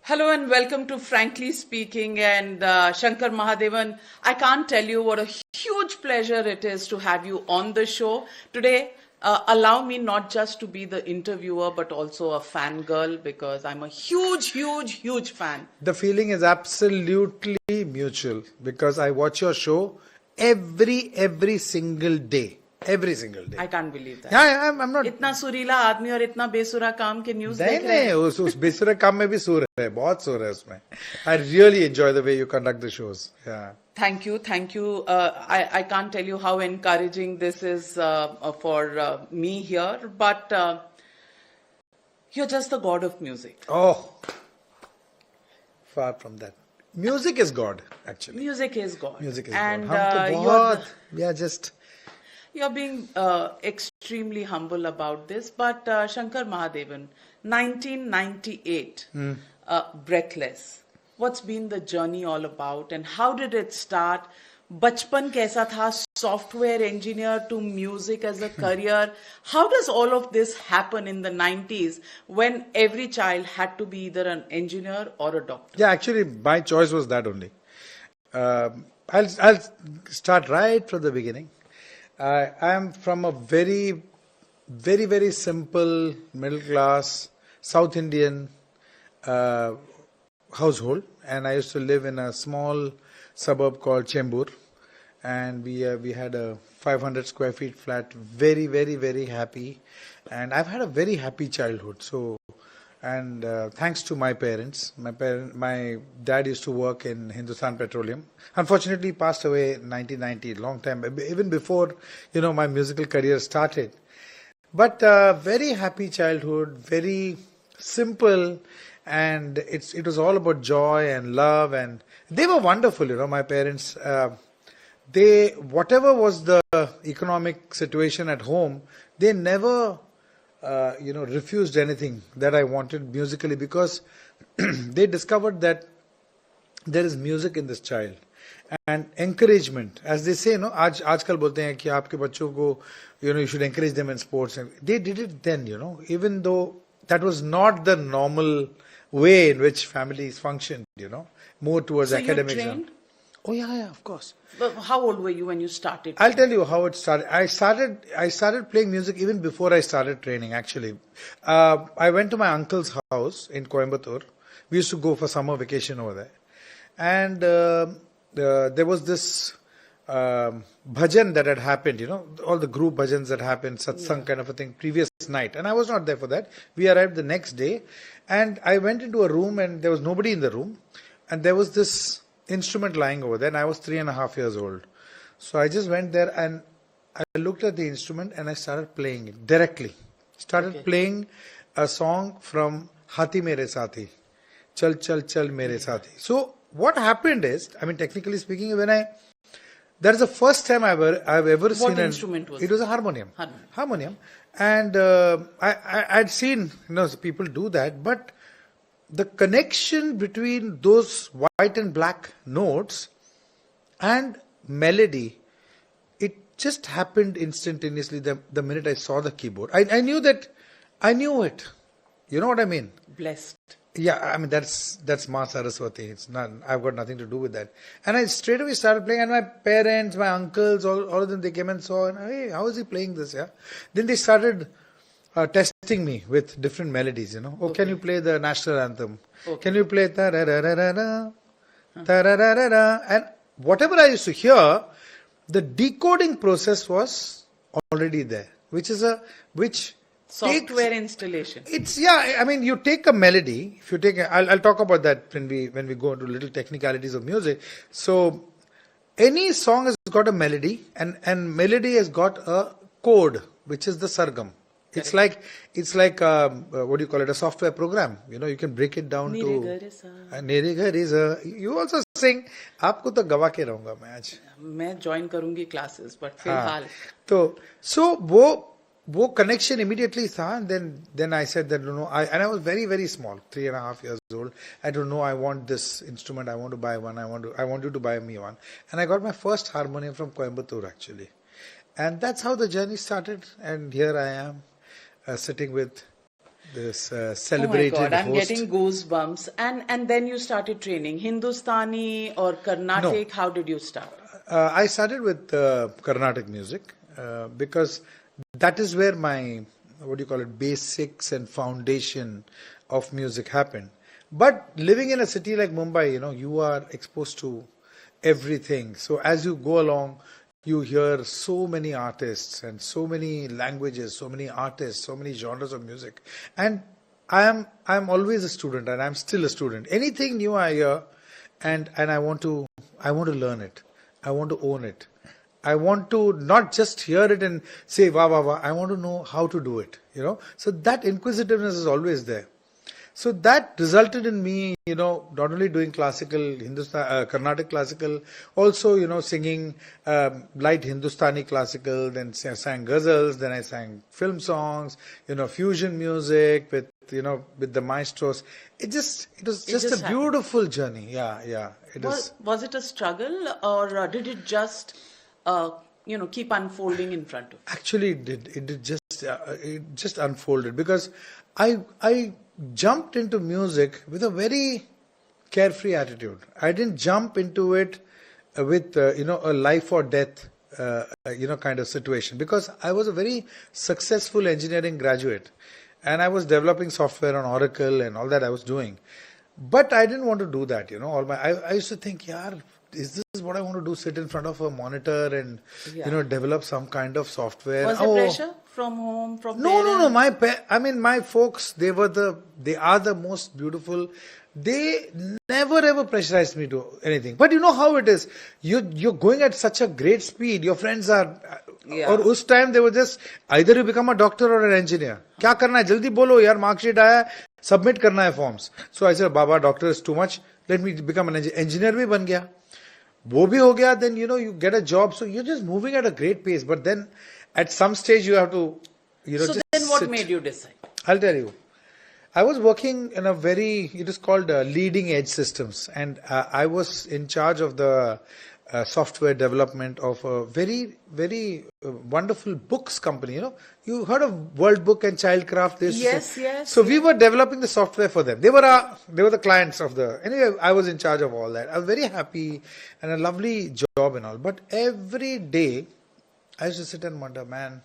Hello and welcome to Frankly Speaking and Shankar Mahadevan. I can't tell you what a huge pleasure it is to have you on the show. Today, allow me not just to be the interviewer but also a fangirl because I'm a huge fan. The feeling is absolutely mutual because I watch your show every single day. Every single day. I can't believe that. Yeah, I'm not. इतना सुरीला आदमी और इतना बेसुरा काम के news देख रहे हैं. उस बेसुरे काम में भी सुर है, बहुत सुर है उसमें. I really enjoy the way you conduct the shows. Yeah. Thank you. I can't tell you how encouraging this is for me here, but you're just the god of music. Oh, far from that. Music is God, actually. Music is God. Music is and, God. You're being extremely humble about this, but Shankar Mahadevan, 1998, Breathless. What's been the journey all about and how did it start? Bachpan kaisa tha? Software engineer to music as a career. How does all of this happen in the 90s when every child had to be either an engineer or a doctor? Yeah, actually, my choice was that only. I'll start right from the beginning. I am from a very simple, middle class, South Indian household, and I used to live in a small suburb called Chembur, and we had a 500 square feet flat, very happy, and I've had a very happy childhood. So, and thanks to my parents, my dad used to work in Hindustan Petroleum. Unfortunately, he passed away in 1990, long time, even before, my musical career started. But very happy childhood, very simple, and it was all about joy and love, and they were wonderful, my parents. Whatever was the economic situation at home, they never refused anything that I wanted musically because they discovered that there is music in this child and encouragement. As they say, आजकल बोलते हैं कि आपके बच्चों को, you should encourage them in sports. And they did it then, even though that was not the normal way in which families functioned, more towards academics. You trained? Oh yeah, of course. But how old were you when you started? I'll tell you how it started. I started playing music even before I started training, actually. I went to my uncle's house in Coimbatore. We used to go for summer vacation over there. And there was this bhajan that had happened, all the group bhajans that happened, satsang kind of a thing, previous night. And I was not there for that. We arrived the next day. And I went into a room and there was nobody in the room. And there was this instrument lying over there, and I was 3.5 years old. So I just went there and I looked at the instrument and I started playing it directly. Playing a song from Hati Mere Sathi, Chal Chal Chal Mere Sathi. So what happened is, technically speaking, that is the first time I've ever seen. What instrument was it? It was a harmonium. Harmonium. And I'd seen people do that, but the connection between those white and black notes and melody, it just happened instantaneously the minute I saw the keyboard. I knew it. You know what I mean? Blessed. Yeah, that's Ma Saraswati. It's not, I've got nothing to do with that. And I straight away started playing, and my parents, my uncles, all of them, they came and saw, and hey, how is he playing this? Yeah. Then they started testing me with different melodies, can you play the national anthem? Okay. Can you play ta-ra-ra-ra-ra, ta-ra-ra-ra-ra? And whatever I used to hear, the decoding process was already there, which software installation. It's, you take a melody, I'll talk about that when we go into little technicalities of music. So any song has got a melody, and melody has got a code, which is the sargam. It's like what do you call it? A software program. You can break it down to Nere Ghar is a. You also sing. आपको तो गवा के रहूँगा मैं आज. मैं join करूँगी classes, but फिलहाल. So वो connection immediately था. And then I said that I was very small, 3.5 years old. I don't know. I want this instrument. I want to buy one. I want you to buy me one. And I got my first harmonium from Coimbatore actually. And that's how the journey started. And here I am. Sitting with this Oh my celebrated God, I'm host. getting goosebumps. And then you started training Hindustani or Carnatic. How did you start? I started with Carnatic music because that is where my, what do you call it, basics and foundation of music happened. But living in a city like Mumbai, you are exposed to everything. So as you go along, you hear so many artists and so many languages, so many artists, so many genres of music. And I'm always a student, and I'm still a student. Anything new I hear, and I want to learn it. I want to own it. I want to not just hear it and say wah wah wah. I want to know how to do it. So that inquisitiveness is always there. So that resulted in me, not only doing classical, Carnatic classical, also, singing light Hindustani classical, then I sang ghazals, then I sang film songs, fusion music with the maestros. It was just a beautiful journey. Yeah. Was it a struggle, or did it just, keep unfolding in front of you? Actually, it just unfolded because I jumped into music with a very carefree attitude. I didn't jump into it with a life or death kind of situation, because I was a very successful engineering graduate and I was developing software on Oracle and all that I was doing. But I didn't want to do that. I used to think, yaar, is this what I want to do? Sit in front of a monitor and develop some kind of software. Was there pressure from home, from No. My folks, they are the most beautiful. They never ever pressurized me to anything. But you know how it is. You're going at such a great speed. Your friends are. Or उस time they were just either you become a doctor or an engineer. क्या करना है? जल्दी बोलो यार, marksheet आया, submit करना है forms. So I said, Baba, doctor is too much. Let me become an engineer. Engineer भी बन गया. वो भी हो गया. Then you get a job. So you're just moving at a great pace. But then at some stage you have to So just then what sit. made you decide? I'll tell you. I was working in it is called leading edge systems, and I was in charge of the software development of a very, very wonderful books company. You heard of World Book and Childcraft? Yes. So we were developing the software for them. They were the clients of anyway, I was in charge of all that. I was very happy and a lovely job and all. But every day, I used to sit and wonder, man,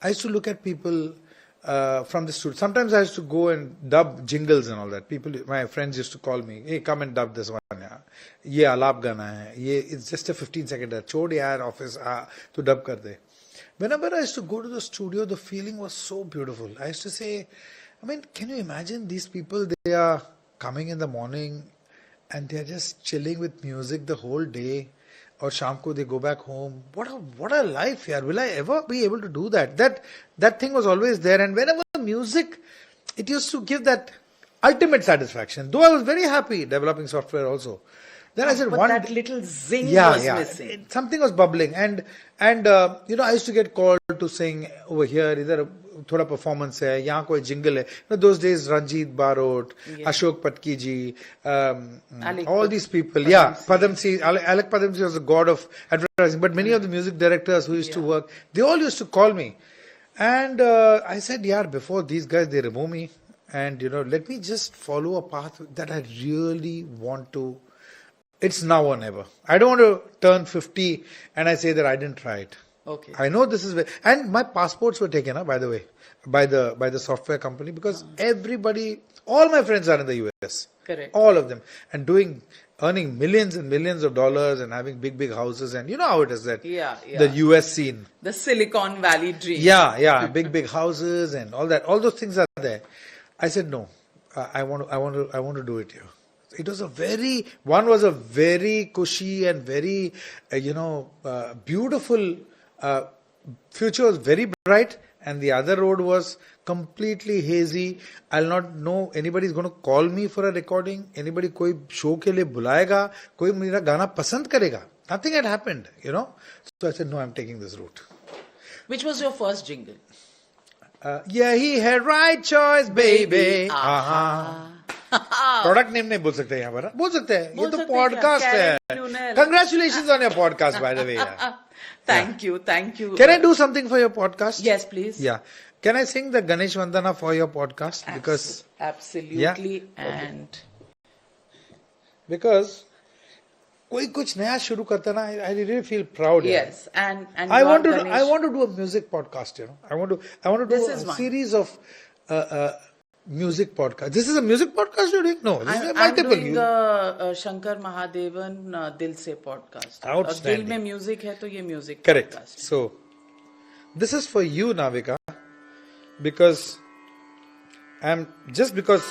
I used to look at people from the studio. Sometimes I used to go and dub jingles and all that. My friends used to call me, hey, come and dub this one. Ye alap gana hai. It's just a 15-second. Chod yaar office, to dub kar de. Whenever I used to go to the studio, the feeling was so beautiful. I used to say, can you imagine these people? They are coming in the morning and they are just chilling with music the whole day. Or sham ko they go back home. What a life, yaar. Will I ever be able to do that? That thing was always there. And whenever music, it used to give that ultimate satisfaction. Though I was very happy developing software also. Then I said, but one that day, little zing was missing. Something was bubbling. And I used to get called to sing over here. Either thoda performance hai, yahan koi jingle hai. Those days, Ranjit Barot, Ashok Patki ji, all these people. Padamsee, Alec Padamsee was the god of advertising. But many of the music directors who used to work, they all used to call me. And I said, before these guys, they remove me. And, let me just follow a path that I really want to. It's now or never. I don't want to turn 50 and I say that I didn't try it. Okay. I know this is and my passports were taken up, by the way, by the software company, because all my friends are in the US. Correct. All of them. And earning millions and millions of dollars and having big houses, and you know how it is that the US scene. The Silicon Valley dream. Yeah. Big houses and all that. All those things are there. I said no. I want to do it here. It was a very cushy and very, beautiful, future was very bright, and the other road was completely hazy. I'll not know anybody's going to call me for a recording. Anybody koi show ke liye bulayega, koi mera gana pasand karega. Nothing had happened, So I said, no, I'm taking this route. Which was your first jingle? He had right choice, baby. Product name नहीं बोल सकते यहाँ पर बोल सकते हैं ये तो पॉडकास्ट है congratulations on your podcast by the way Thank you. Can I do something for your podcast? Yes, please. Yeah. Can I sing the Ganesh Vandana for your podcast? Because Absolutely. And because कोई कुछ नया शुरू करता ना, I really feel proud. yes, and I you are want to Ganesh. I want to do a music podcast. You know, I want to This do is a one. series of music podcast. This is a music podcast you're doing? No, this is a I'm multiple. doing a Shankar Mahadevan Dil Se podcast. Outstanding. Dil में music है तो ये music Correct. podcast. So, this is for you, Navika, because because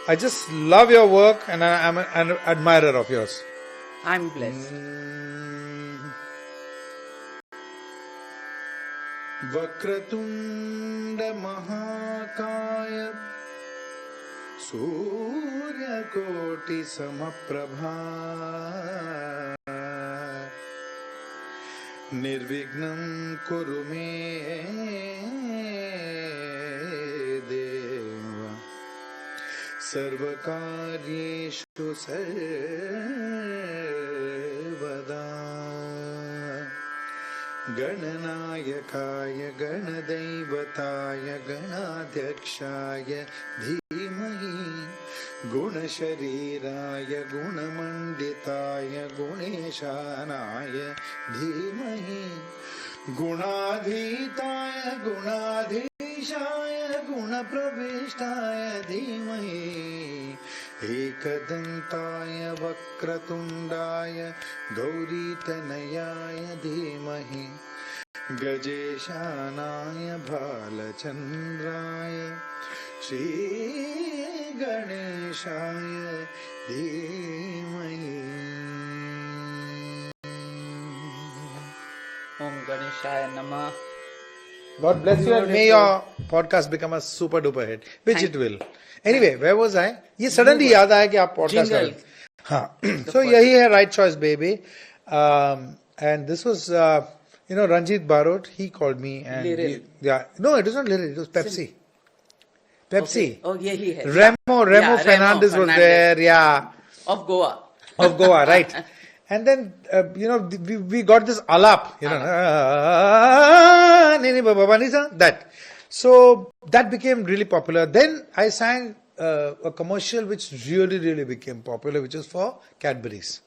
I just love your work and I'm an admirer of yours. I'm blessed. Vakratunda महाकाय सूर्यकोटि समप्रभा निर्विघ्नं कुरु मे देव सर्वकार्येषु सर्वदा गणनायकाय गणदैवताय गणाध्यक्षाय धीमहि गुणशरीराय गुणमण्डिताय गुणेशानाय धीमहि गुणाधीताय गुणाधीशाय गुणप्रविष्टाय धीमहि एकदन्ताय वक्रतुण्डाय गौरीतनयाय धीमहि गजेशानाय भालचन्द्राय श्रीगणेशाय धीमहि Om Ganeshaya Namah. God bless you and may your podcast become a super duper hit, which it will. Anyway, where was I? ये suddenly याद आया कि आप podcast Jingle. हाँ. So यही है Right Choice Baby. And this was, Ranjit Barot, he called me and no, it was not Liril, it was Pepsi. Pepsi. Okay. Oh, यही है. Remo Fernandez was there, yeah. Of Goa. Of Goa, right. And then, we got this alap, that. So that became really popular. Then I sang a commercial which really, really became popular, which was for Cadbury's.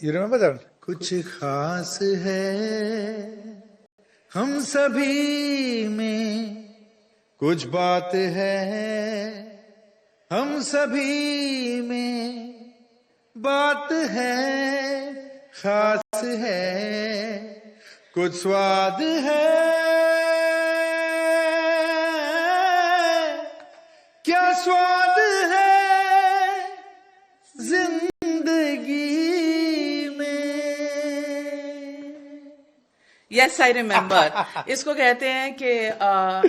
You remember that? कुछ खास है हम सभी में कुछ बात है हम सभी में बात है खास है कुछ स्वाद है क्या स्वाद है जिंदगी में. Yes, I remember. इसको कहते हैं कि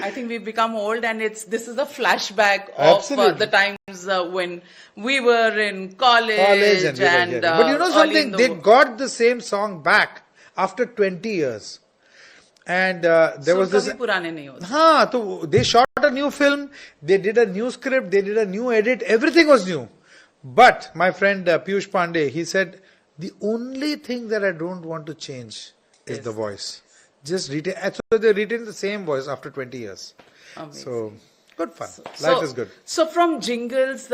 I think we've become old and this is a flashback of the times when we were in college and but you know something, they got the same song back after 20 years. And there was this. पुराने नहीं होते. हाँ, तो they shot a new film, they did a new script, they did a new edit, everything was new. But my friend Piyush Pandey, he said, the only thing that I don't want to change is the voice. Just retain. So they retain the same voice after 20 years. Amazing. So good fun. Life is good. So from jingles,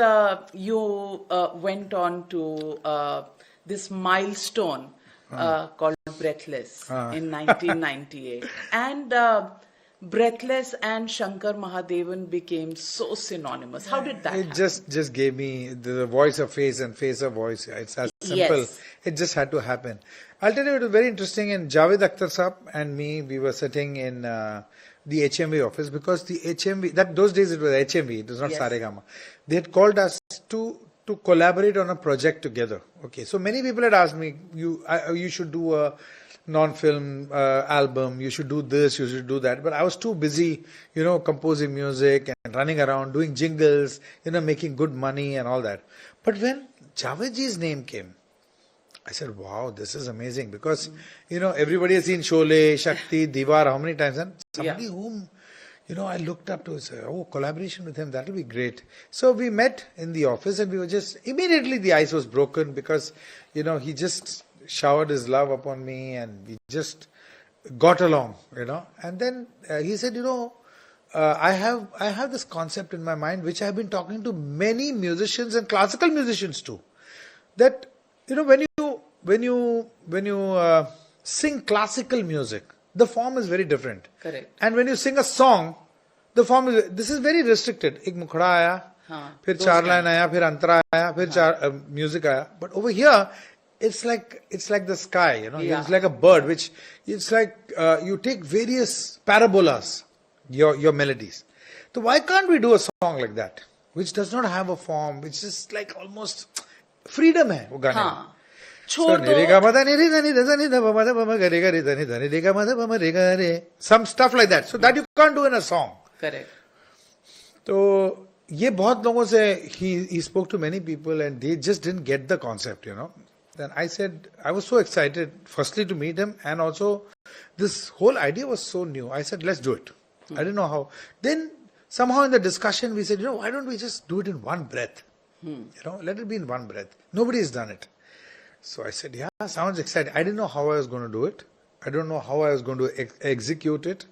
you went on to this milestone called Breathless in 1998. And Breathless and Shankar Mahadevan became so synonymous. How did that happen? It just gave me the voice of face and face of voice. It's as simple. Yes. It just had to happen. I'll tell you, it was very interesting. In Javed Akhtar Saab and me, we were sitting in the HMV office because the HMV, those days it was HMV, it was not Saregama. They had called us to collaborate on a project together. Okay, so many people had asked me, you should do a non-film album, you should do this, you should do that. But I was too busy, composing music and running around, doing jingles, making good money and all that. But when Javedji's name came, I said, wow, this is amazing because, everybody has seen Sholay, Shakti, Diwar, how many times? And somebody whom, I looked up to, say, collaboration with him, that will be great. So we met in the office and we were immediately the ice was broken because, he just showered his love upon me and we just got along, And then he said, I have this concept in my mind which I have been talking to many musicians and classical musicians too. That when you sing classical music, the form is very different. Correct. And when you sing a song, the form this is very restricted. एक मुखड़ा आया, फिर चार line आया, फिर अंतरा आया, फिर चार music आया. But over here, it's like the sky, Yeah. It's like a bird, which it's like you take various parabolas, your melodies. So why can't we do a song like that, which does not have a form, which is like almost freedom है वो गाने में. छोड़ दो. Some stuff like that. So that you can't do in a song. Correct. So ये बहुत लोगों से he spoke to many people and they just didn't get the concept, Then I said, I was so excited, firstly to meet him, and also this whole idea was so new. I said, let's do it. I didn't know how. Then somehow in the discussion we said, why don't we just do it in one breath? Let it be in one breath. Nobody has done it. So I said, yeah, sounds exciting. I didn't know how I was going to do it. I don't know how I was going to execute it.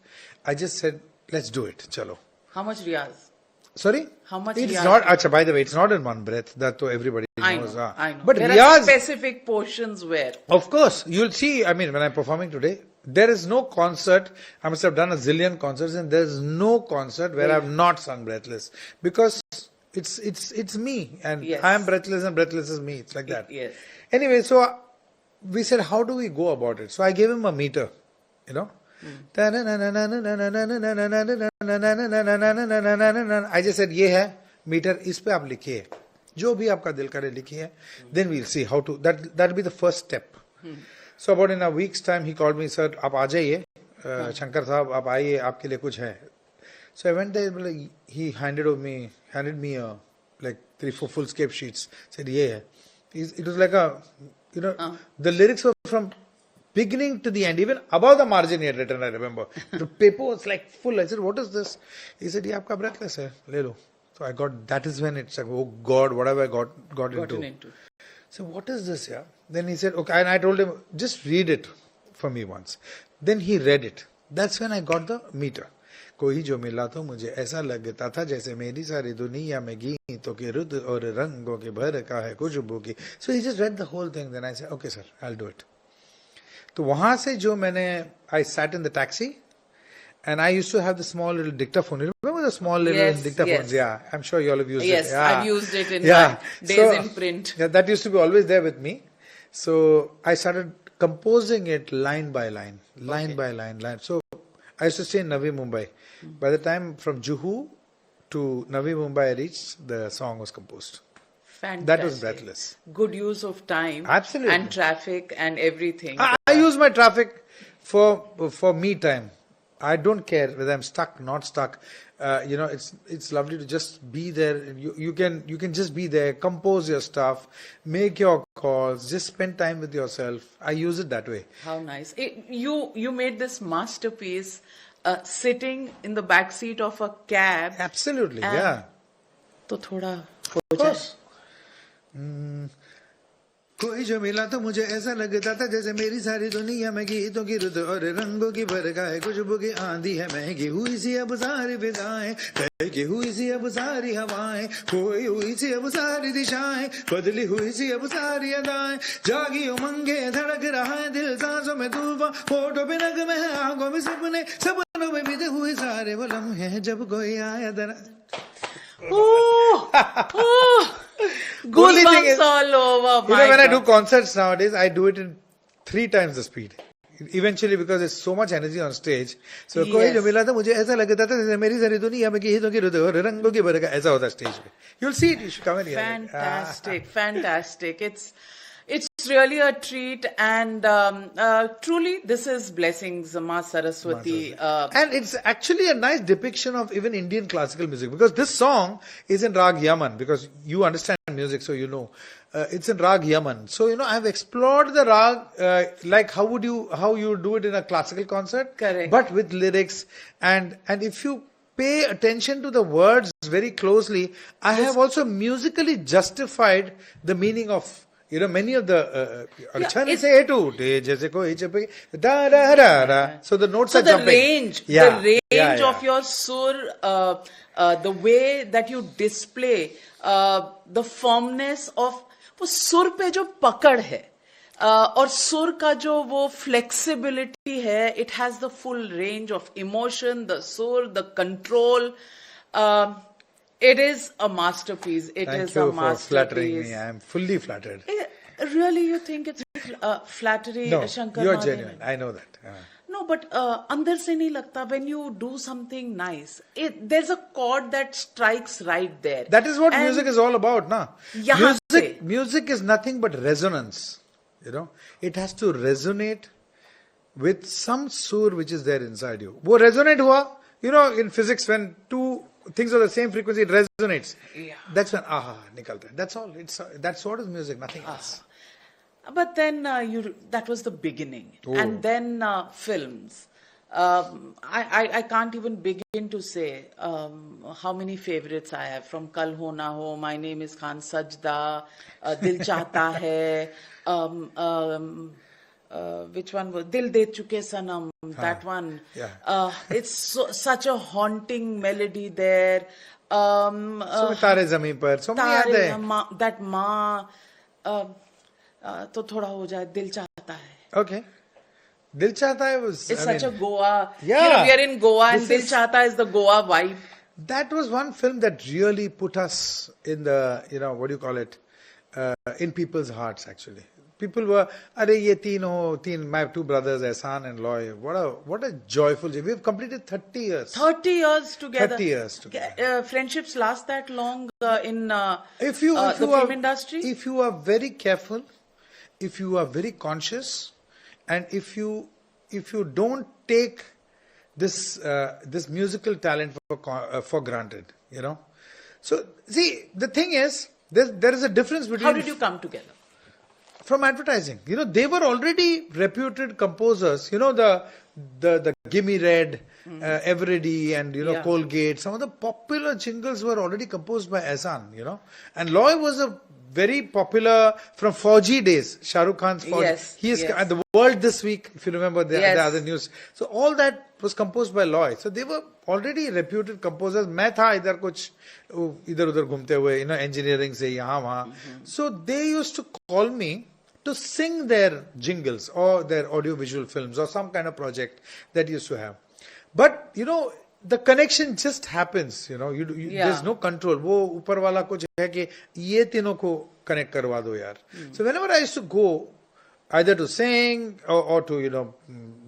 I just said, let's do it. Chalo. How much riyaz? Sorry? How much It's riyaz? not, Acha, by the way, it's not in one breath. That to everybody knows. I know. But there riyaz, are specific portions where. of course, you'll see, when I'm performing today, there is no concert. I must have done a zillion concerts and there's no concert where I've not sung Breathless. Because it's me. And Yes. I am Breathless and Breathless is me. It's like that. Yes. Anyway, so we said, how do we go about it? So I gave him a meter, I just said, ये है meter, इस पे आप लिखिए, जो भी आपका दिल करे लिखिए. Then we'll see how to. That'll be the first step. So about in a week's time, he called me, sir, आप आ जाइए, शंकर साहब, आप आइए, आपके लिए कुछ है. So I went there. He handed me like 3-4 full-scape sheets. Said, ये है. It was like the lyrics were from beginning to the end, even above the margin he had written, I remember. The paper was like full. I said, what is this? He said, ये आपका Breathless है, ले लो. So that is when it's like, oh God, what have I got into? So what is this, yeah? Then he said, okay, and I told him, just read it for me once. Then he read it. That's when I got the meter. कोई जो मिला तो मुझे ऐसा लगता था जैसे मेरी सारी दुनिया में गीतों की रुत और रंगों के भर का है खुशबू की. So he just read the whole thing. Then I said, okay sir, I'll do it. तो वहां से जो I sat in the taxi and I used to have the small little dictaphone. You remember the small little dictaphones? Yes. Yeah, I'm sure you all have used it. Yes, Yeah. I've used it in my days in print. Yeah, that used to be always there with me. So I started composing it line by line. So I used to stay in Navi Mumbai. By the time from Juhu to Navi Mumbai I reached, the song was composed. Fantastic. That was Breathless. Good use of time. Absolutely. And traffic and everything. I use my traffic for me time. I don't care whether I'm stuck, not stuck. It's lovely to just be there. You can just be there, compose your stuff, make your calls, just spend time with yourself. I use it that way. How nice. You made this masterpiece sitting in the back seat of a cab. Absolutely, yeah. तो थोड़ा हो Of जाए. course. कोई जो मिला तो मुझे ऐसा लगता था जैसे मेरी सारी दुनिया में गीतों की रुत और रंगों की बरगाह खुशबू की आंधी है महंगी हुई सी अब सारी फिजाएं बहकी हुई सी अब सारी हवाएं खोई हुई सी अब सारी दिशाएं बदली हुई सी अब सारी अदाएं जागी उमंगे धड़क रहा है दिल सांसों में तूफान होठों पे नगमे है आंखों में सपने सपनों में बीते हुए सारे वो लम्हे हैं जब कोई आया दरा. Goosebumps all over. When I do concerts nowadays, I do it in 3 times the speed. Eventually, because there's so much energy on stage. So, कोई जो मिला था मुझे ऐसा लगता था जैसे मेरी सारी दुनिया में गीतों की रुत और रंगों की बरगाह ऐसा होता stage पे. You'll see it. You should come and hear it. Fantastic. It's really a treat, and truly, this is blessings, Ma Saraswati. And it's actually a nice depiction of even Indian classical music, because this song is in Rag Yaman, because you understand music, so you know. It's in Rag Yaman. So, I've explored the Rag, like how you do it in a classical concert. Correct. But with lyrics, and if you pay attention to the words very closely, I have also musically justified the meaning of You know, many of the it's- say too. Da da da da. So the notes So are the jumping. range, Yeah, the range yeah, yeah. of your sur, the way that you display, the firmness of वो सुर पे जो पकड़ है और सुर का जो वो flexibility है, it has the full range of emotion, the sur, the control. It is a masterpiece. It Thank is you a for flattering masterpiece. me. I am fully flattered. Really, you think it's flattery, No, Shankar you're Mahadevan? genuine. I know that. No, but अंदर से नहीं लगता. When you do something nice, there's a chord that strikes right there. That is what And music is all about, na? यहाँ से. Music is nothing but resonance. You know, it has to resonate with some sur which is there inside you. वो resonate हुआ, you know, in physics when two things are the same frequency, it resonates. Yeah. That's when निकलता है. That's all. That's what is music, nothing else. But then that was the beginning. Oh. And then films. I can't even begin to say how many favorites I have. From Kal Ho Na Ho, My Name is Khan Sajda, Dil Chahta Hai, which one was Dil De Chuke Sanam, that one. Yeah. It's such a haunting melody there. So तारे ज़मीन पर, so many याद है. That Ma, तो थोड़ा हो जाए, दिल चाहता है. Okay. Dil Chahta Hai was... It's such a Goa. Yeah. You know, we are in Goa and This Dil Chahta is the Goa vibe. That was one film that really put us in the, you know, what do you call it, in people's hearts actually. People were, my two brothers, Ehsaan-Loy, what a joyful journey. We've completed 30 years. 30 years together. 30 years together. Friendships last that long in If you the film industry? If you are very careful, if you are very conscious, and if you don't take this musical talent for granted, you know. So see, the thing is, there is a difference between. How did you come together? From advertising. You know, they were already reputed composers. You know, the Gimme Red, Eveready, and, you know, Yeah. Colgate. Some of the popular jingles were already composed by Ehsaan, you know. And Loy was a very popular from Fauji days, Shah Rukh Khan's Fauji. Yes, He is yes. at the World this week, if you remember the Yes. other news. So all that was composed by Loy. So they were already reputed composers. मैं था इधर कुछ इधर उधर घूमते हुए, you know, engineering से यहाँ वहाँ. So they used to call me to sing their jingles or their audio-visual films or some kind of project that used to have. But, you know, the connection just happens, you know, Yeah. there's no control. वो ऊपर वाला कुछ है कि ये तीनों को connect करवा दो यार. So whenever I used to go, either to sing or to, you know,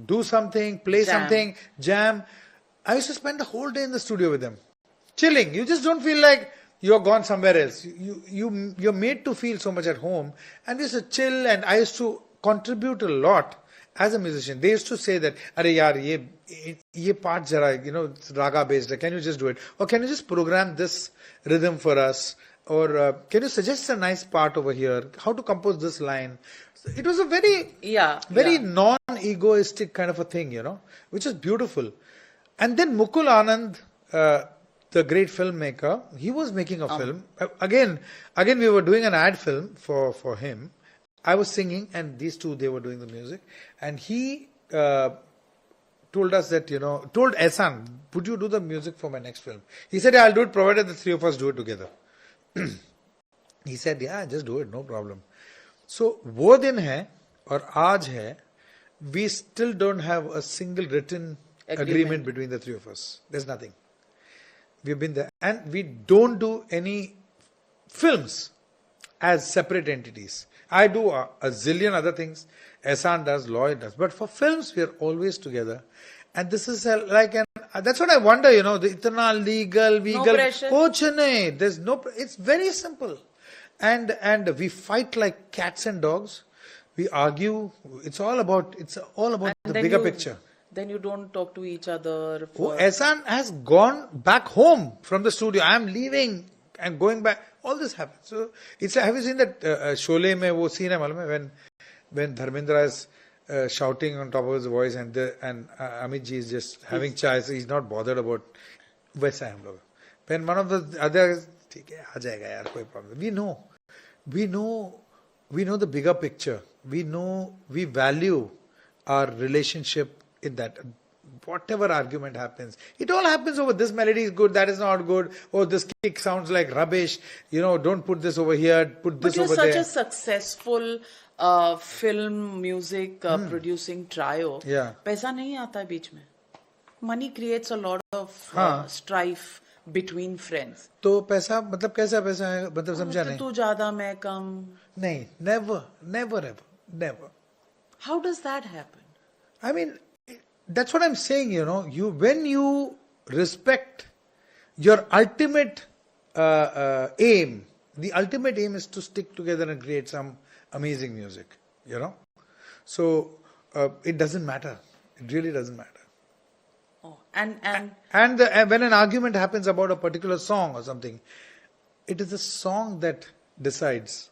do something, play something, jam, I used to spend the whole day in the studio with them. Chilling. You just don't feel like you're gone somewhere else. You're made to feel so much at home. And we used to chill, and I used to contribute a lot as a musician. They used to say that, "Arey yaar, ye part jara, you know, it's raga based. Can you just do it? Or can you just program this rhythm for us? Or can you suggest a nice part over here? How to compose this line?" So it was a very non-egoistic kind of a thing, you know, which is beautiful. And then Mukul Anand, the great filmmaker, he was making a film. Again, we were doing an ad film for him. I was singing, and these two, they were doing the music. And he told us that, you know, told Ehsaan, "Would you do the music for my next film?" He said, "Yeah, I'll do it provided the three of us do it together." He said, "Yeah, just do it, no problem." So, वो दिन है और आज है, we still don't have a single written agreement between the three of us. There's nothing. We've been there. And we don't do any films as separate entities. I do a zillion other things. Ehsaan does, Lloyd does. But for films, we are always together. And this is that's what I wonder, you know, the itna legal. No pressure. Kuch nahi. There's no, it's very simple. And we fight like cats and dogs. We argue. It's all about the bigger picture. Then you don't talk to each other. Ehsaan has gone back home from the studio. I am leaving and going back. All this happens. So it's have you seen that Sholay mein wo scene hai malum hai when Dharmendra is shouting on top of his voice and Amit ji is just having chai, so he's not bothered about वैसा है हम लोग. When one of the others, ठीक है आ जाएगा यार कोई problem. We know we know the bigger picture. We value our relationship in that. Whatever argument happens, it all happens over this melody is good, that is not good. Oh, this kick sounds like rubbish. Don't put this over here, put this over there. But you're such a successful film music producing trio. Yeah. पैसा नहीं आता है बीच में. Money creates a lot of strife between friends. तो पैसा मतलब कैसा पैसा है, मतलब समझा नहीं. तू ज्यादा मैं कम. नहीं, never. How does that happen? I mean, that's what I'm saying, when you respect your ultimate aim, the ultimate aim is to stick together and create some amazing music, So, it doesn't matter. It really doesn't matter. Oh, and when an argument happens about a particular song or something, it is the song that decides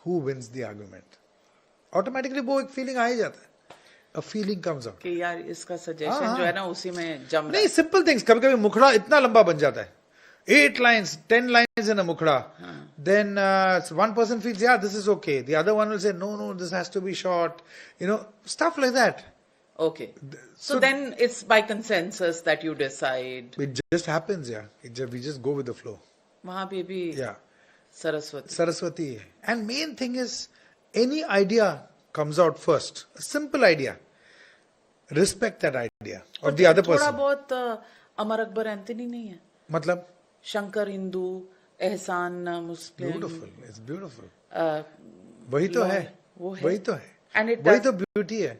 who wins the argument. Automatically वो एक feeling आ ही जाता है. A feeling comes out. कि यार इसका suggestion जो है ना उसी में जम रहा है. नहीं, simple things. कभी-कभी मुखड़ा इतना लंबा बन जाता है. 8 lines, 10 lines in a mukhda. Then one person feels, yeah, this is okay. The other one will say, no, this has to be short. Stuff like that. Okay. So then it's by consensus that you decide. It just happens, yeah. We just go with the flow. वहाँ पे भी Yeah. Saraswati. And main thing is, any idea comes out first. A simple idea. Respect that idea of the other person. थोड़ा बहुत Amar Akbar Anthony नहीं है. मतलब? शंकर हिंदू, एहसान मुस्लिम. Beautiful. It's beautiful. वही तो है. वही तो है. And it वही तो beauty है.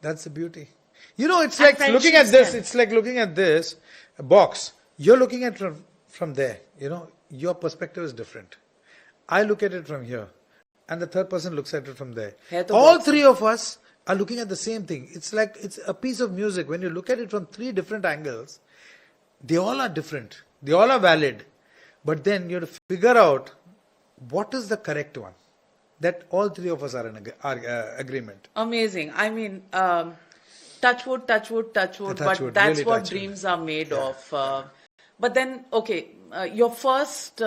That's the beauty. It's like looking at this. It's like looking at this box. You're looking at it from there. Your perspective is different. I look at it from here. And the third person looks at it from there. All three of us are looking at the same thing. It's like it's a piece of music. When you look at it from 3 different angles, they all are different. They all are valid. But then you have to figure out what is the correct one. That all 3 of us are in agreement. Amazing. I mean, touch wood, but that's really what dreams are made of. But then, okay, your first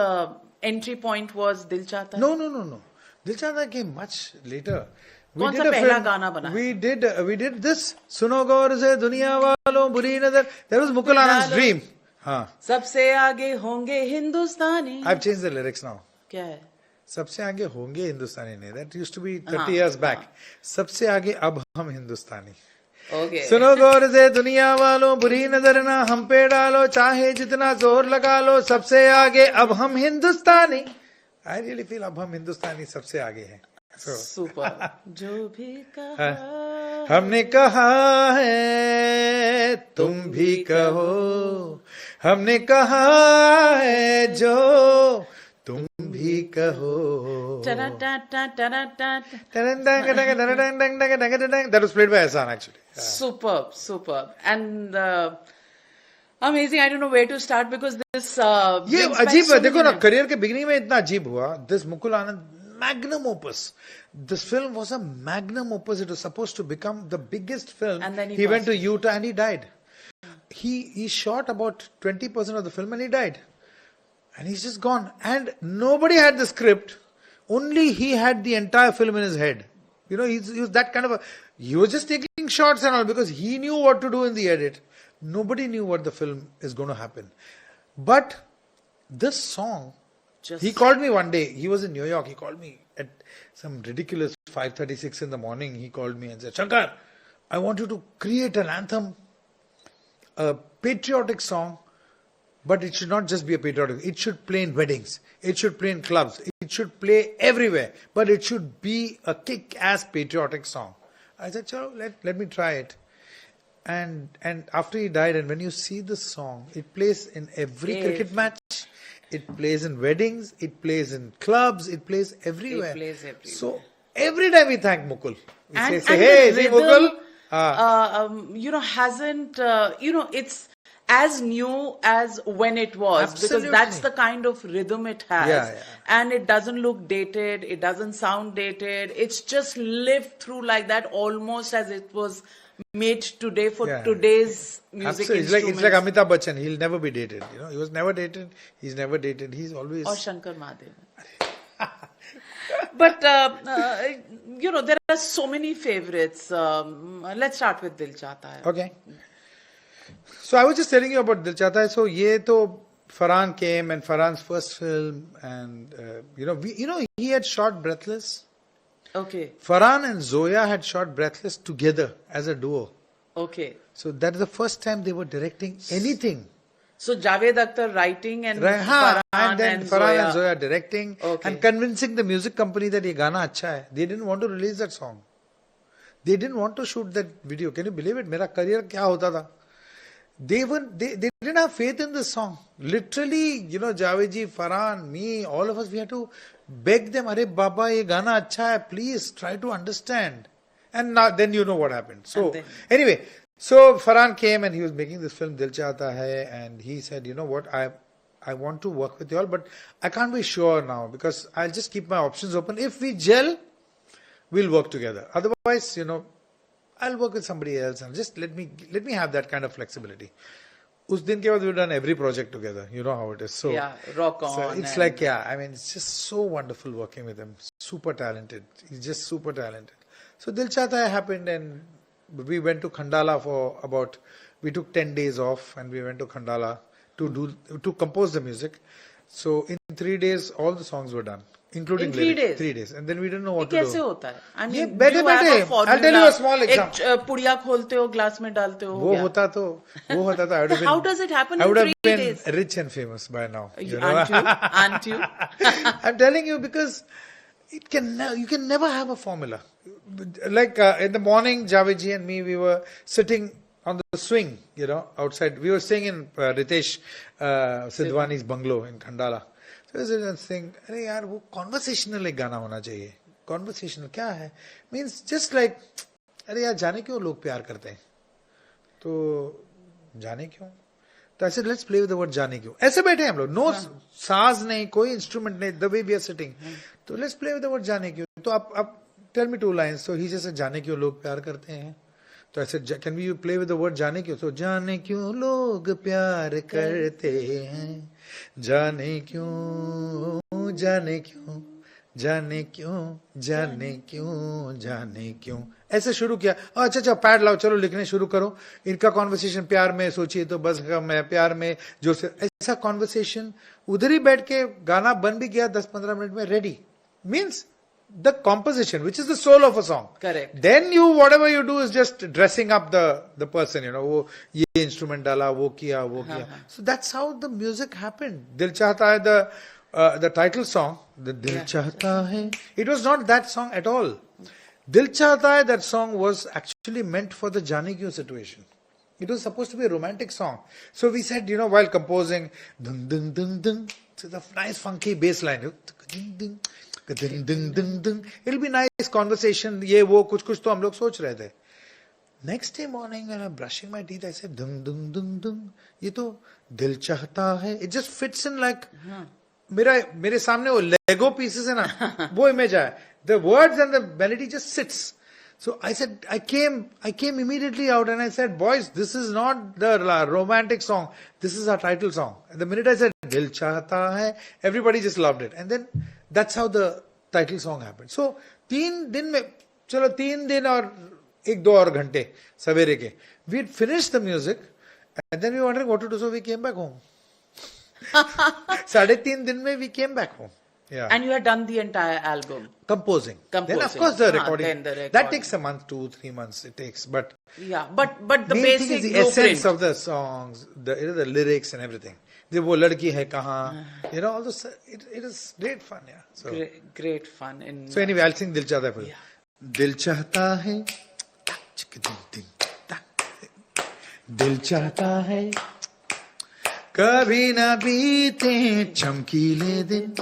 entry point was Dil Chahta Hai? No. Dil Chahta Hai came much later. कौन सा पहला गाना बना? We did this. Suno gaur se duniya walon buri nazar. That was Mukul Anand's dream. सबसे आगे होंगे हिंदुस्तानी. I've changed the lyrics now. क्या है? सबसे आगे होंगे हिंदुस्तानी नहीं. That used to be 30 years back. सबसे आगे अब हम हिंदुस्तानी. Okay. सुनो गौर से दुनिया वालों बुरी नजर ना हम पे डालो चाहे जितना जोर लगा लो सबसे आगे अब हम हिंदुस्तानी. I really feel अब हम हिंदुस्तानी सबसे आगे हैं. Super. जो भी कहा हमने कहा है तुम भी कहो. हमने कहा है जो तुम भी कहो. That was played by Ehsaan actually. Superb. And amazing. I don't know where to start because this ये अजीब है. देखो ना, करियर के बिगनिंग में इतना अजीब हुआ. This Mukul Anand magnum opus. This film was a magnum opus. It was supposed to become the biggest film. And then he went to Utah and he died. He shot about 20% of the film and he died. And he's just gone. And nobody had the script. Only he had the entire film in his head. He was that kind of he was just taking shots and all because he knew what to do in the edit. Nobody knew what the film is going to happen. But this song, he called me one day. He was in New York. He called me at some ridiculous 5:36 in the morning. He called me and said, Shankar, I want you to create an anthem, a patriotic song, but it should not just be a patriotic. It should play in weddings. It should play in clubs. It should play everywhere. But it should be a kick-ass patriotic song. I said, chalo, let me try it. And after he died, and when you see the song, it plays in every cricket match. It plays in weddings. It plays in clubs. It plays everywhere. So every time we thank Mukul, we say, hey, see Mukul. Hasn't it's as new as when it was. Absolutely. Because that's the kind of rhythm it has. Yeah. And it doesn't look dated. It doesn't sound dated. It's just lived through like that, almost as it was made today for today's music instruments. It's like Amitabh Bachchan. He'll never be dated. He was never dated. He's never dated. He's always... Or Shankar Mahadevan. But there are so many favorites. Let's start with Dil Chahta Hai. Okay. So I was just telling you about Dil Chahta Hai. So ye to Farhan came and Farhan's first film, and he had shot Breathless. Okay. Farhan and Zoya had shot Breathless together as a duo. Okay. So that is the first time they were directing anything. So Javed Akhtar writing and Farhan Farhan and Zoya directing and convincing the music company that ye gana acha hai. They didn't want to release that song. They didn't want to shoot that video. Can you believe it? Mera career kya hota tha? They didn't have faith in this song. Literally, Javed ji, Farhan, me, all of us, we had to beg them, Arey Baba, ye gana acha hai, please try to understand. And now, then you know what happened. So, anyway, so Farhan came and he was making this film, Dil Chahta Hai, and he said, you know what, I want to work with you all, but I can't be sure now because I'll just keep my options open. If we gel, we'll work together. Otherwise, I'll work with somebody else and just let me have that kind of flexibility. Us din ke baad we've done every project together. You know how it is. So yeah, rock on. So it's like, it's just so wonderful working with him. Super talented. He's just super talented. So Dil Chahta Hai happened and we went to Khandala we took 10 days off and we went to Khandala to compose the music. So in 3 days, all the songs were done. Including 3 days? 3 days. And then we didn't know what to do. कैसे होता है? I mean, do you have a formula? I'll tell you a small example. एक पुड़िया खोलते हो, glass में डालते हो. वो होता तो. How does it happen in 3 days? I would have been rich and famous by now. Aren't you? I'm telling you because you can never have a formula. Like in the morning, Javed ji and me, we were sitting on the swing, outside. We were staying in Ritesh Sidhwani's bungalow in Khandala. So I was saying, अरे यार वो conversational एक गाना होना चाहिए. Conversational क्या है? Means just like, अरे यार जाने क्यों लोग प्यार करते हैं? तो जाने क्यों? तो I said, let's play with the word जाने क्यों. ऐसे बैठे हम लोग. No साज नहीं, कोई instrument नहीं. The way we are sitting. तो let's play with the word जाने क्यों. तो आप tell me 2 lines. So he just said, जाने क्यों लोग प्यार करते हैं? तो I said, can we play with the word जाने क्यों? So जाने क्यों लोग प्यार करते हैं? जाने क्यों जाने क्यों जाने क्यों जाने क्यों जाने क्यों ऐसे शुरू किया. अच्छा पैड लाओ, चलो लिखने शुरू करो. इनका कॉन्वर्सेशन प्यार में, सोचिए तो बस मैं प्यार में जोर से, ऐसा कॉन्वर्सेशन. उधर ही बैठ के गाना बन भी गया 10-15 मिनट में, ready. Means the composition, which is the soul of a song. Correct. Then whatever you do is just dressing up the person, वो ये instrument डाला, वो किया. So that's how the music happened. Dil Chahta Hai, the title song, the Dil Chahta Hai, it was not that song at all. Dil Chahta Hai, that song was actually meant for the Jaane Kyun situation. It was supposed to be a romantic song. So we said, while composing, dung dung dung dung, so the nice funky bass line, ding ding. Ding, ding, ding, ding. It'll be nice conversation. ये वो कुछ तो हम लोग सोच रहे थे. Next day morning when I'm brushing my teeth, I said, dung, dung, dung, dung. ये तो दिल चाहता है. It just fits in like, मेरे सामने वो Lego pieces है ना, वो image है. The words and the melody just sits. So I said, I came immediately out and I said, boys, this is not the romantic song. This is our title song. And the minute I said, Dil Chahta Hai, everybody just loved it. And then that's how the title song happened. So 3 दिन और 1-2 और घंटे सवेरे के, we finished the music and then we were wondering what to do, so we came back home. 3.5 दिन में we came back home. Yeah. And you had done the entire album. Composing. Then of course the recording. That takes a month, 2-3 months it takes. But the main basic thing is the blueprint. essence of the songs, the lyrics and everything. वो लड़की है कहाँ, all those, it is great fun, yeah. So, great fun. So anyway, I'll sing Dil Chahta Hai for you. Dil Chahta Hai, Dil Chahta Hai, कभी ना बीते चमकीले दिन,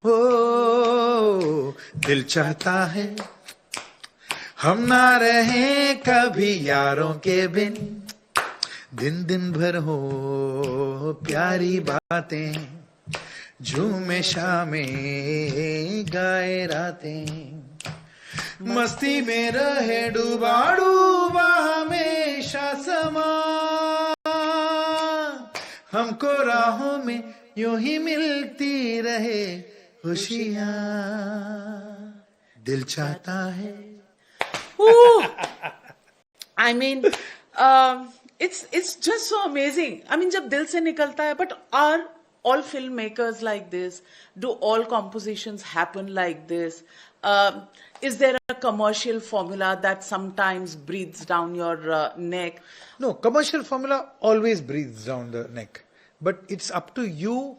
हो दिल चाहता है हम ना रहे कभी यारों के बिन, दिन भर हो प्यारी बातें, झूमे शामें गाए रातें, मस्ती में रहे डूबा हमेशा समा, हमको राहों में यूं ही मिलती रहे खुशियाँ दिल चाहता है. Ooh, I mean, it's just so amazing. I mean, जब दिल से निकलता है, but are all filmmakers like this? Do all compositions happen like this? Is there a commercial formula that sometimes breathes down your neck? No, commercial formula always breathes down the neck. But it's up to you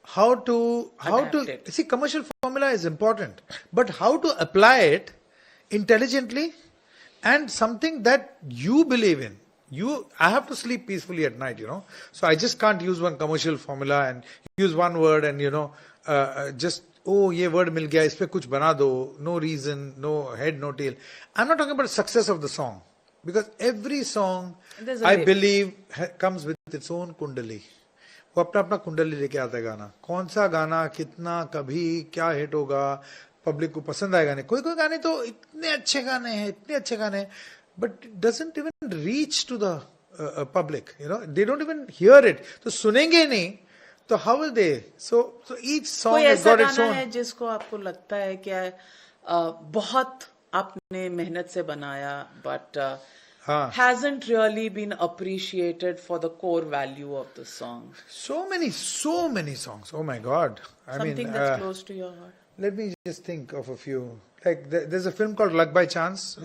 how to Adapt it. see, commercial formula is important, but how to apply it intelligently and something that you believe in. I have to sleep peacefully at night, so I just can't use one commercial formula and use one word and just ye word mil gaya, is pe kuch bana do, no reason, no head, no tail. I'm not talking about success of the song, because every song I believe comes with its own kundli. वो अपना अपना कुंडली लेके आता है गाना. कौन सा गाना कितना कभी क्या हिट होगा, पब्लिक को पसंद आएगा नहीं. कोई कोई गाने तो इतने अच्छे गाने हैं, but it doesn't even reach to the public. They don't even hear it. तो सुनेंगे नहीं, तो how will they? So each song has got its own. कोई ऐसा गाना है जिसको आपको लगता है कि बहुत आपने मेहनत से बनाया, but hasn't really been appreciated for the core value of the song? So many songs. Oh my God! Something that's close to your heart. Let me just think of a few. Like there's a film called Luck by Chance.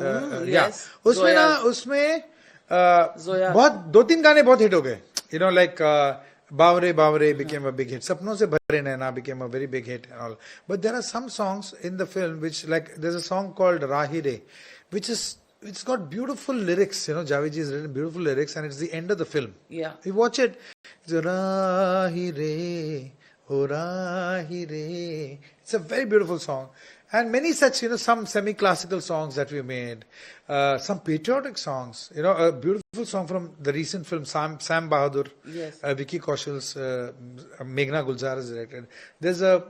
Yes. उसमें बहुत 2-3 गाने बहुत hit हो गए. Like Bavre became a big hit. Sapno se bhare naina became a very big hit and all. But there are some songs in the film which, like, there's a song called Rahire, it's got beautiful lyrics. Javed ji has written beautiful lyrics, and it's the end of the film. Yeah. You watch it. It's Rahire, oh Rahire. It's a very beautiful song. And many such, some semi-classical songs that we made, some patriotic songs, a beautiful song from the recent film, Sam Bahadur, yes. Vicky Kaushal's, Meghna Gulzar has directed. There's a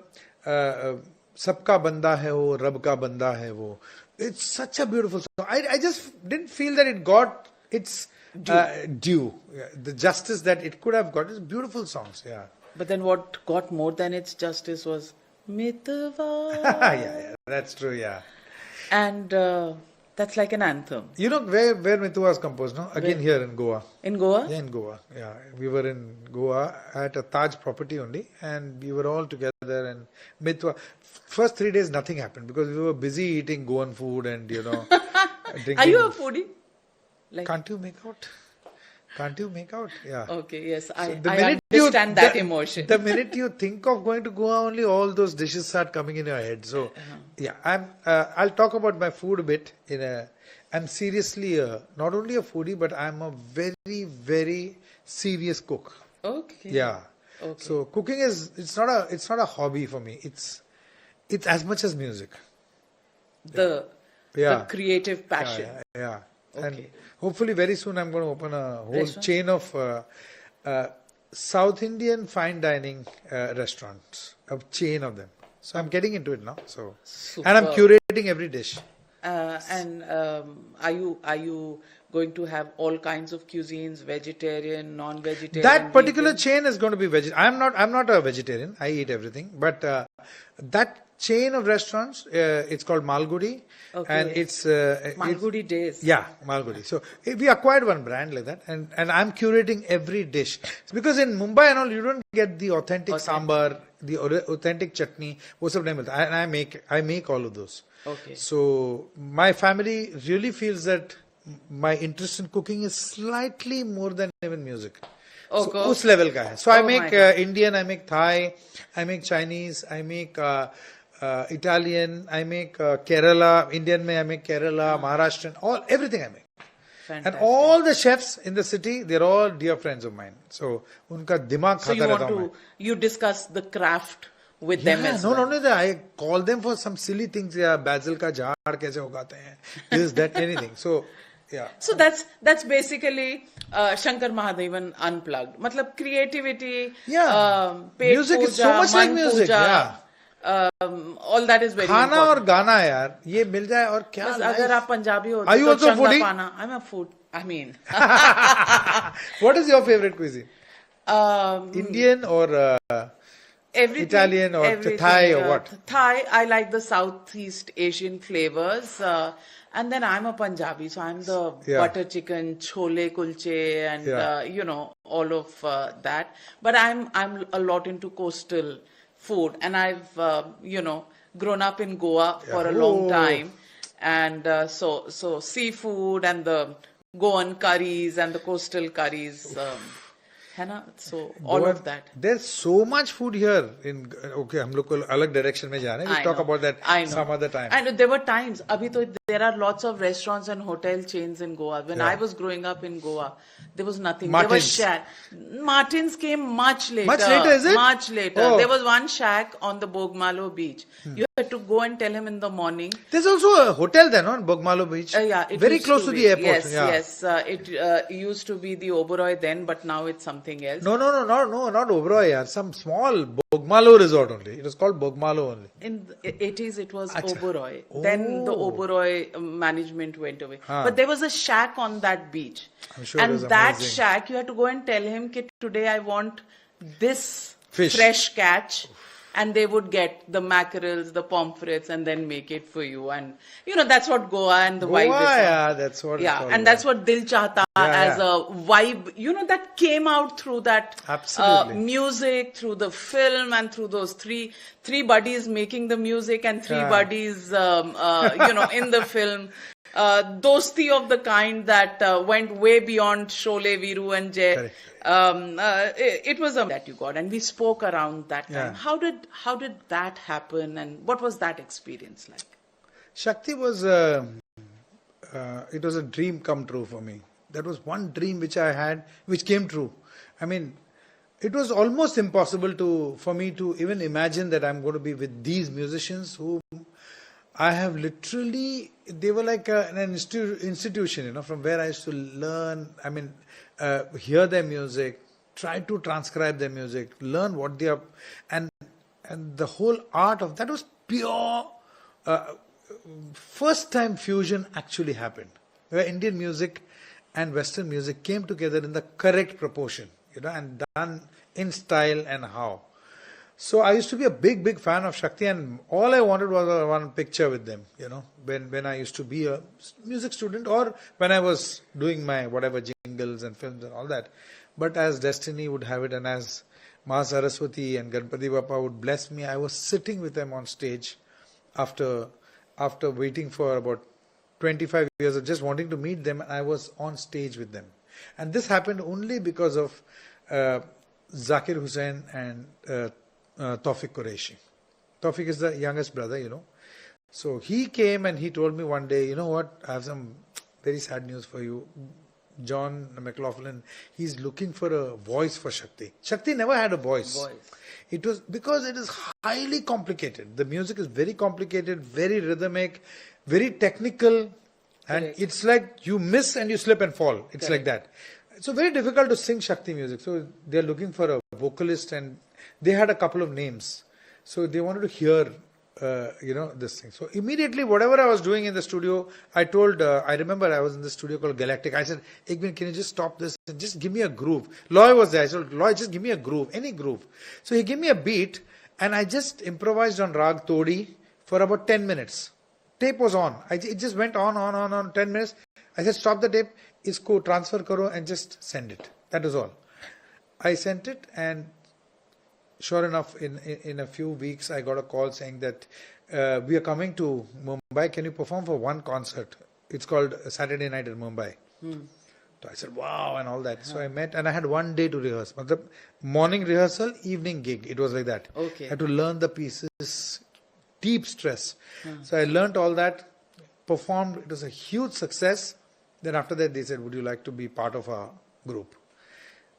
Sabka Banda Hai Wo, Rab Ka Banda Hai Wo. It's such a beautiful song. I just didn't feel that it got its due. The justice that it could have got. It's beautiful songs, yeah. But then what got more than its justice was Mitva. Yeah, that's true, yeah. And that's like an anthem. You know where Mitva was composed, no? Again here in Goa. In Goa? Yeah, in Goa. Yeah, we were in Goa at a Taj property only, and we were all together. And Mitva, first 3 days nothing happened because we were busy eating Goan food and drinking. Are you a foodie? Can't you make out? Yeah. Okay, yes, I understand that emotion. The minute you think of going to Goa, only all those dishes start coming in your head. So, yeah, I'll talk about my food a bit. I'm seriously not only a foodie, but I'm a very, very serious cook. Okay. Yeah. Okay. So cooking it's not a hobby for me. It's as much as music. The creative passion. Yeah. Okay. And hopefully very soon I'm going to open a whole chain of South Indian fine dining restaurants, a chain of them. So I'm getting into it now. So Super. And I'm curating every dish. And are you going to have all kinds of cuisines, vegetarian, non-vegetarian? That particular vegan? chain is going to be vegetarian. I'm not a vegetarian. I eat everything. But that chain of restaurants, it's called Malgudi. Okay. And it's Malgudi Days. Yeah, Malgudi. So we acquired one brand like that, and I'm curating every dish. Because in Mumbai and all, you don't get the authentic sambar, the authentic chutney. वो सब नहीं मिलता. And I make all of those. Okay. So my family really feels that my interest in cooking is slightly more than even music. Oh, so उस level का है. So I make Indian, I make Thai, I make Chinese, I make Italian, I make Kerala, Indian में I make Kerala, Maharashtrian, everything I make. Fantastic. And all the chefs in the city, they're all dear friends of mine. So उनका दिमाग खाता रहता हूँ मैं. You discuss the craft with them as well. No, not only that, I call them for some silly things. Yeah, basil का झाड़ कैसे उगाते हैं? This, that, anything. So, yeah. So that's basically Shankar Mahadevan unplugged. मतलब creativity, music is so much like music. Yeah. All that is very important. खाना और गाना यार ये मिल जाए और क्या? अगर आप पंजाबी हो तो चंगा पाना. I'm a food. I mean. What is your favorite cuisine? Indian or Everything, Italian or everything, Thai or what? Thai, I like the Southeast Asian flavors. And then I'm a Punjabi, so I'm the Yeah. butter chicken, chole kulche, and Yeah. all of that. But I'm a lot into coastal food, and I've grown up in Goa for a long Oh. time, and so seafood and the Goan curries and the coastal curries. है ना? So all Goa, of that. there's so much food here. Okay, हम लोग को अलग direction में जा रहे हैं. We'll talk about that some other time. I know there were times. अभी तो there are lots of restaurants and hotel chains in Goa. When I was growing up in Goa, there was nothing. There was shack. Martins came much later. Much later, is it? Much later. Oh. There was one shack on the Bogmalo beach. You had to go and tell him in the morning. There's also a hotel there, no? On Bogmalo Beach. Yeah, it very used close to the airport. Yes, yeah. yes. It used to be the Oberoi then, but now it's something else. No, not Oberoi, yaar. Some small Bogmalo resort only. It was called Bogmalo only. In the 80s, it was Achha. Oberoi. Oh. Then the Oberoi management went away. But there was a shack on that beach. I'm sure and it was that amazing. shack, you had to go and tell him, "Ki today I want this Fish. fresh catch." And they would get the mackerels, the pomfrets, and then make it for you. And, that's what Goa and the vibe is. Yeah, that's what it's called. And that's what Dil Chahta as yeah. a vibe, that came out through that Absolutely. music, through the film, and through those three buddies making the music and three buddies, in the film. Dosti of the kind that went way beyond Sholay, Viru and Jay. Correct. It was a that you got, and we spoke around that time. Yeah. How did that happen, and what was that experience like? Shakti was it was a dream come true for me. That was one dream which I had, which came true. I mean, it was almost impossible for me to even imagine that I'm going to be with these musicians who I have literally, they were like an institution, from where I used to learn, hear their music, try to transcribe their music, learn what they are, and the whole art of that was pure, first time fusion actually happened, where Indian music and Western music came together in the correct proportion, and done in style and how. So I used to be a big fan of Shakti, and all I wanted was one picture with them, when I used to be a music student or when I was doing my whatever jingles and films and all that. But as destiny would have it, and as Ma Saraswati and Ganpati Bappa would bless me, I was sitting with them on stage after waiting for about 25 years of just wanting to meet them, and I was on stage with them. And this happened only because of Zakir Hussain and Tawfiq Qureshi. Tawfiq is the youngest brother, So he came and he told me one day, you know what, I have some very sad news for you. John McLaughlin, he's looking for a voice for Shakti. Shakti never had a voice. It was because it is highly complicated. The music is very complicated, very rhythmic, very technical. And it's like you miss and you slip and fall. It's like that. It's so very difficult to sing Shakti music. So they're looking for a vocalist, and they had a couple of names. So they wanted to hear, this thing. So immediately, whatever I was doing in the studio, I remember I was in the studio called Galactic. I said, Ekman, can you just stop this and just give me a groove? Loy was there. I said, Loy, just give me a groove, any groove. So he gave me a beat, and I just improvised on Rag Todi for about 10 minutes. Tape was on. It just went on 10 minutes. I said, stop the tape, isko transfer karo and just send it. That was all. I sent it, and sure enough, in a few weeks, I got a call saying that we are coming to Mumbai. Can you perform for one concert? It's called Saturday Night in Mumbai. So I said, wow, and all that. So I met, and I had one day to rehearse. The morning rehearsal, evening gig. It was like that. Okay. I had to learn the pieces, deep stress. So I learned all that, performed. It was a huge success. Then after that, they said, would you like to be part of our group?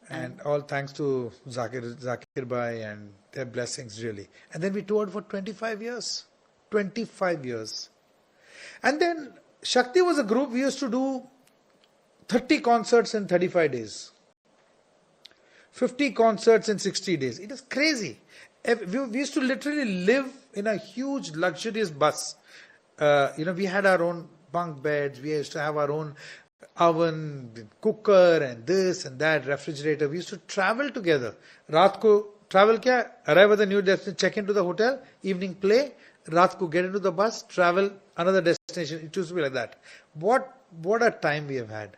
And all thanks to Zakir Bhai and their blessings, really. And then we toured for 25 years. 25 years. And then Shakti was a group, we used to do 30 concerts in 35 days. 50 concerts in 60 days. It is crazy. We used to literally live in a huge luxurious bus. We had our own bunk beds. We used to have our own oven, cooker, and this and that, refrigerator. We used to travel together. Raat ko travel क्या? Arrive at the new destination, check into the hotel, evening play, रात को get into the bus, travel another destination. It used to be like that. What a time we have had.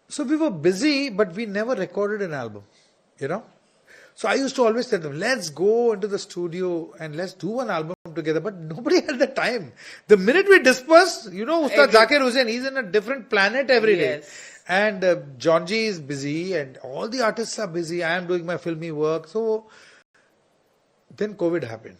So we were busy, but we never recorded an album, you know. So I used to always tell them, let's go into the studio and let's do an album together. But nobody had the time. The minute we dispersed, you know, Ustad Zakir Hussain, he's in a different planet every day. And John G is busy and all the artists are busy. I am doing my filmy work. So then COVID happened.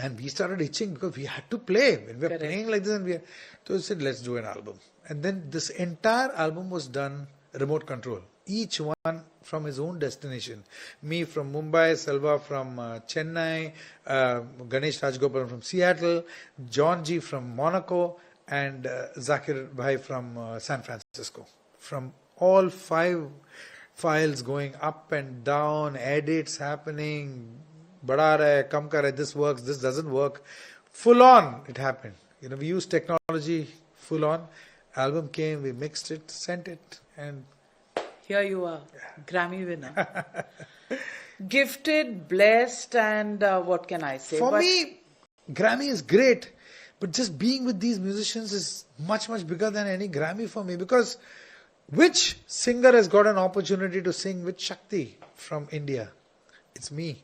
And we started itching because we had to play. When we were playing like this, and so we said, let's do an album. And then this entire album was done remote control. Each one from his own destination. Me from Mumbai, Selva from Chennai, Ganesh Rajgopalan from Seattle, John G from Monaco, and Zakir Bhai from San Francisco. From all 5 files going up and down, edits happening, bada raha hai, kam kar raha hai, this works, this doesn't work. Full on it happened. You know, we used technology full on. Album came, we mixed it, sent it, and here you are, Grammy winner. Gifted, blessed, and what can I say? For me, Grammy is great, but just being with these musicians is much, much bigger than any Grammy for me, because which singer has got an opportunity to sing with Shakti from India? It's me.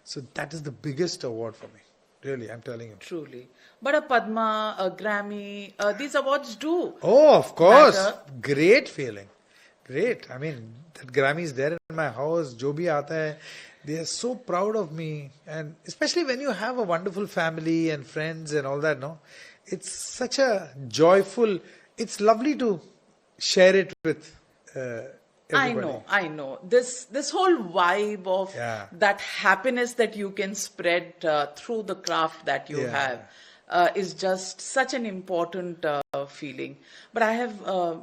So that is the biggest award for me. Really, I'm telling you. Truly. But a Padma, a Grammy, these awards do. Oh, of course. Matter. Great feeling. Great. I mean, that Grammy is there in my house. Jo bhi aata hai, they are so proud of me. And especially when you have a wonderful family and friends and all that, no? It's such a joyful, it's lovely to share it with everybody. I know. This whole vibe of that happiness that you can spread through the craft that you have is just such an important feeling. But I have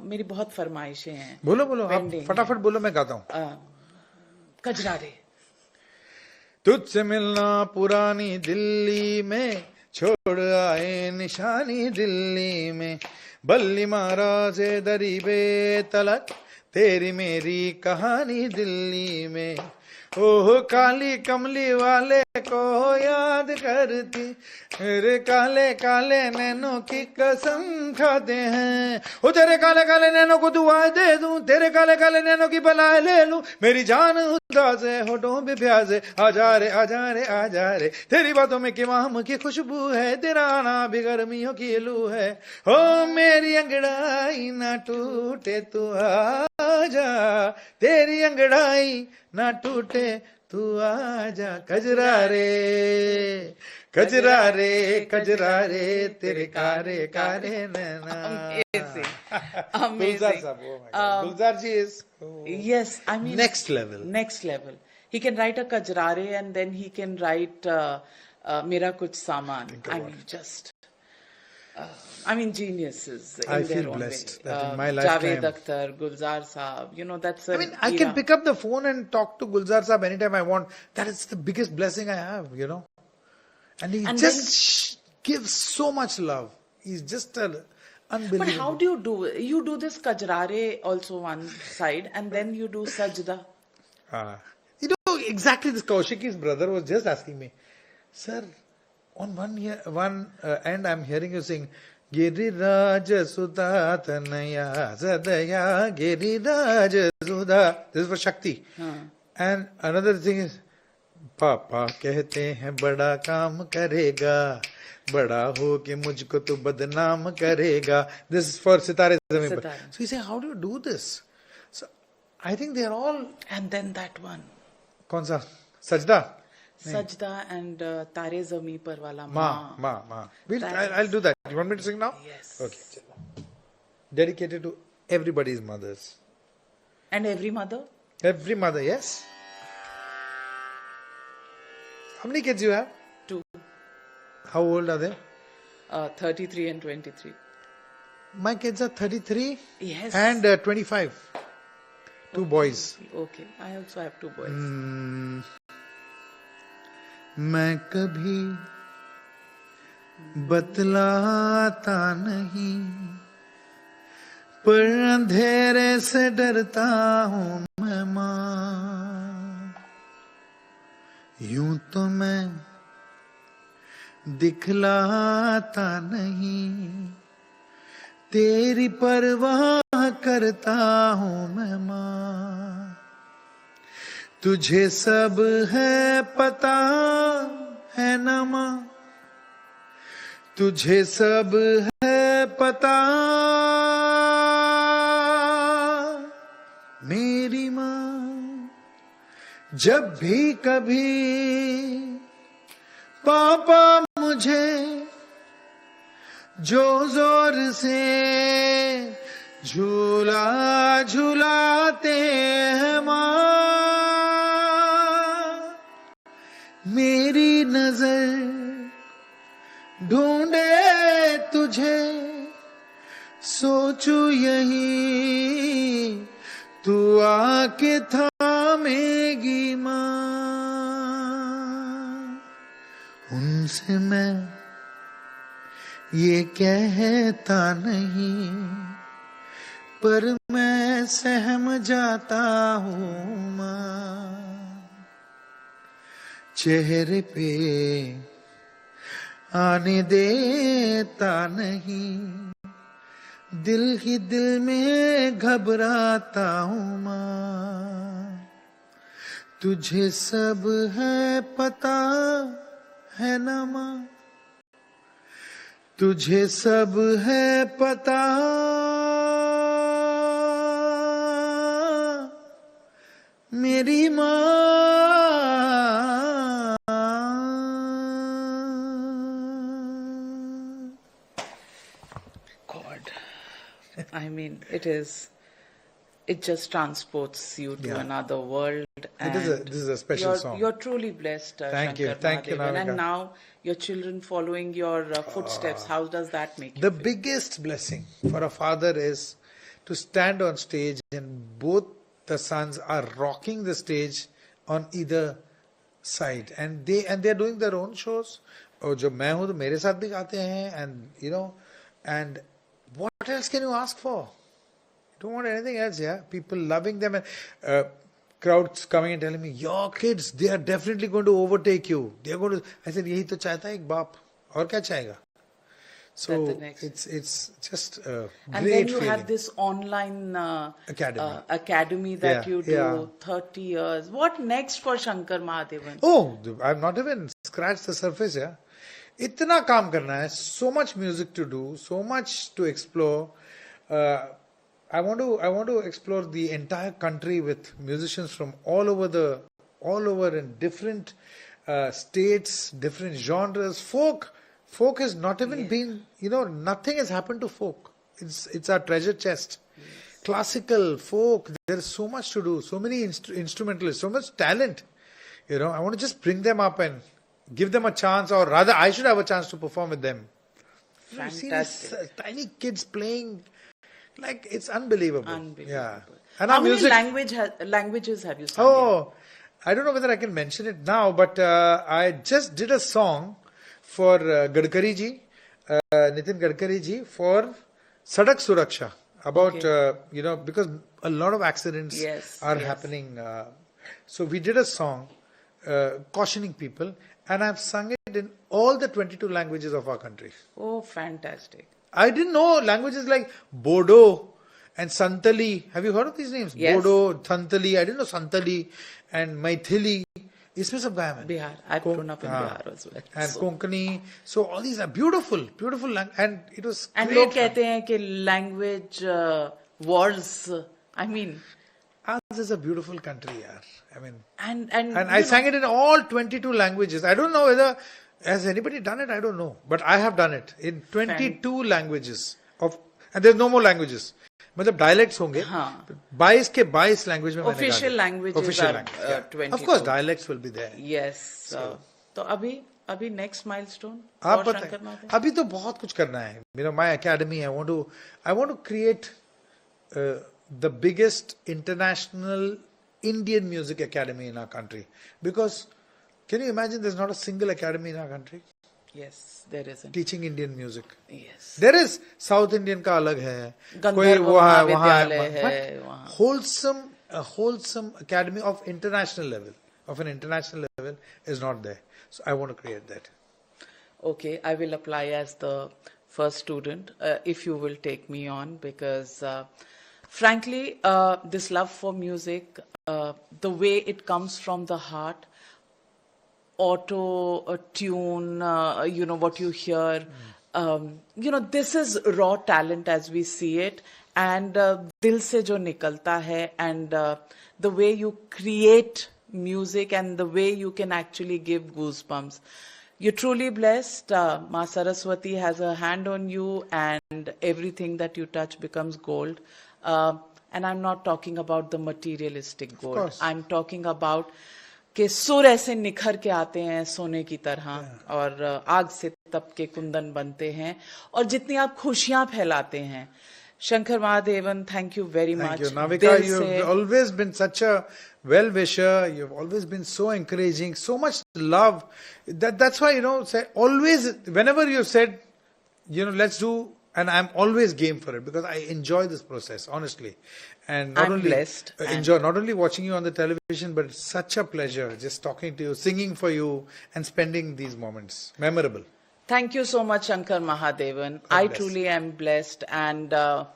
मेरी बहुत फरमाइशें हैं. बोलो आप फटाफट बोलो मैं गाता हूँ. कजरारे. तुझसे मिलना पुरानी दिल्ली में, छोड़ आए निशानी दिल्ली में, बल्ली महाराज दरीबे तलक, तेरी मेरी कहानी दिल्ली में, ओह काली कमली वाले को याद करती, मेरे काले काले नैनों की कसम खाते हैं, ओ तेरे काले काले नैनों को दुआ दे दूं, तेरे काले काले नैनों की बलाए ले लूं, मेरी जान उदास है होठों पे प्यास है, आजा रे आजा रे आजा रे, तेरी बातों में किमाम की खुशबू है, तेरा आना भी गर्मियों की लू है, ओ मेरी अंगड़ाई ना टूटे तू आजा, तेरी अंगड़ाई ना टूटे तू आजा, कजरारे कजरारे कजरारे तेरे कारे कारे नैना. Amazing. Gulzar ji is yes, I mean next level. He can write a kajrare and then he can write Mera Kuch Saman. I mean geniuses in I their feel own blessed way. that in my lifetime. Javed Akhtar, Gulzar Saab, you know, that's I mean, I can pick up the phone and talk to Gulzar Saab anytime I want. That is the biggest blessing I have, you know. And he just gives so much love. He's just unbelievable. But how do you do it? You do this kajrare also one side and then you do sajda. You know, exactly this Kaushik's brother was just asking me, sir, on one end I'm hearing you sing, Giriraj Sudha Tanaya Sadaya Giriraj Sudha. This is for Shakti. And another thing is, पापा कहते हैं बड़ा काम करेगा, बड़ा हो के मुझको तो बदनाम करेगा. This is for Sitare Zameen Par. So you say, how do you do this? So I think they are all. And then that one. कौन सा? Sajda? Sajda and Tare Zameen Par wala Ma. I'll do that. You want me to sing now? Yes. Okay. Dedicated to everybody's mothers. And every mother? Every mother, yes. How many kids you have? 2. How old are they? 33 and 23. My kids are 33 yes. and 25. 2 boys. Okay. I also have 2 boys. मैं कभी बतलाता नहीं, पर अंधेरे से डरता हूँ मैं माँ. यूं तो मैं दिखलाता नहीं, तेरी परवाह करता हूं मैं माँ। तुझे सब है पता है ना माँ, तुझे सब है पता मेरी माँ। जब भी कभी पापा मुझे जो जोर से झूला झूलाते हैं माँ, मेरी नजर ढूंढे तुझे, सोचू यही तू आके थामेगी माँ। उनसे मैं ये कहता नहीं, पर मैं सहम जाता हूँ माँ। चेहरे पे आने देता नहीं, दिल ही दिल में घबराता हूँ माँ। तुझे सब है पता है ना माँ, तुझे सब है पता मेरी माँ। God, I mean, it just transports you to another world. This is a special song. You're truly blessed, Thank you, Shankar Mahadevan. Navika. And now your children following your footsteps. How does that make you The feel? biggest blessing for a father is to stand on stage and both the sons are rocking the stage on either side, and they're doing their own shows. और जब मैं हूँ तो मेरे साथ भी गाते हैं, and you know, and what else can you ask for? You don't want anything else, yeah. People loving them, and crowds coming and telling me, your kids, they are definitely going to overtake you. They are going to. I said, यही तो चाहता है एक बाप, और क्या चाहेगा? So it's just a and great then you feeling. have this online academy that Yeah, you do, yeah. 30 years. What next for Shankar Mahadevan? Oh, I've not even scratched the surface, yeah. इतना काम करना है, so much music to do, so much to explore. I want to explore the entire country with musicians from all over in different states, different genres. Folk has not even been, nothing has happened to folk. It's our treasure chest. Yes. Classical, folk, there is so much to do, so many instrumentalists, so much talent. I want to just bring them up and give them a chance, or rather I should have a chance to perform with them. Fantastic. See these tiny kids playing, like it's unbelievable. Yeah. And how many languages have you sung? Oh, I don't know whether I can mention it now, but I just did a song for Gadkari ji, Nitin Gadkari ji, for Sadak Suraksha, about, because a lot of accidents are happening. So we did a song cautioning people, and I've sung it in all the 22 languages of our country. Oh, fantastic. I didn't know languages like Bodo and Santali. Have you heard of these names? Yes. Bodo, Santali. I didn't know Santali and Maithili. इसमें सब गाया मैंने. Bihar. I've grown up in Bihar as well. And Konkani. So all these are beautiful language, and it was and great. लोग कहते हैं कि language wars. I mean, ours is a beautiful country, yaar. I mean, and I sang it in all 22 languages. I don't know whether has anybody done it. I don't know, but I have done it in 22 languages and there's no more languages. मतलब dialects होंगे. 22 के 22 language में मैंने official languages official are language. 22. Of course, dialects will be there. Yes. तो अभी next milestone. आप बताएं. अभी तो बहुत कुछ करना है. My academy. I want to create the biggest international Indian music academy in our country. Because can you imagine there's not a single academy in our country? Yes, there isn't. Teaching Indian music. Yes. There is South Indian का अलग है. कोई वहाँ है. A wholesome academy of an international level. Mahadevan is not there. So I want to create that. Okay, I will apply as the first student if you will take me on, because frankly, this love for music, the way it comes from the heart, auto tune, what you hear, this is raw talent as we see it, and dil se jo nikalta hai, and the way you create music and the way you can actually give goosebumps. You're truly blessed. Ma Saraswati has a hand on you, and everything that you touch becomes gold. And I'm not talking about the materialistic gold. I'm talking about कि सुर ऐसे निखर के आते हैं सोने की तरह, और आग से तप के कुंदन बनते हैं, और जितनी आप खुशियां फैलाते हैं. Shankar Mahadevan, thank you very much. Thank you, Navika. You've always been such a well-wisher. You've always been so encouraging, so much love. That's why, always, whenever you said, let's do, and I'm always game for it, because I enjoy this process, honestly. And I'm blessed. Enjoy not only watching you on the television, but it's such a pleasure just talking to you, singing for you, and spending these moments. Memorable. Thank you so much, Shankar Mahadevan. I truly am blessed, and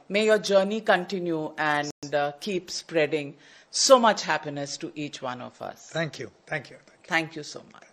may your journey continue and keep spreading so much happiness to each one of us. Thank you. Thank you. Thank you so much.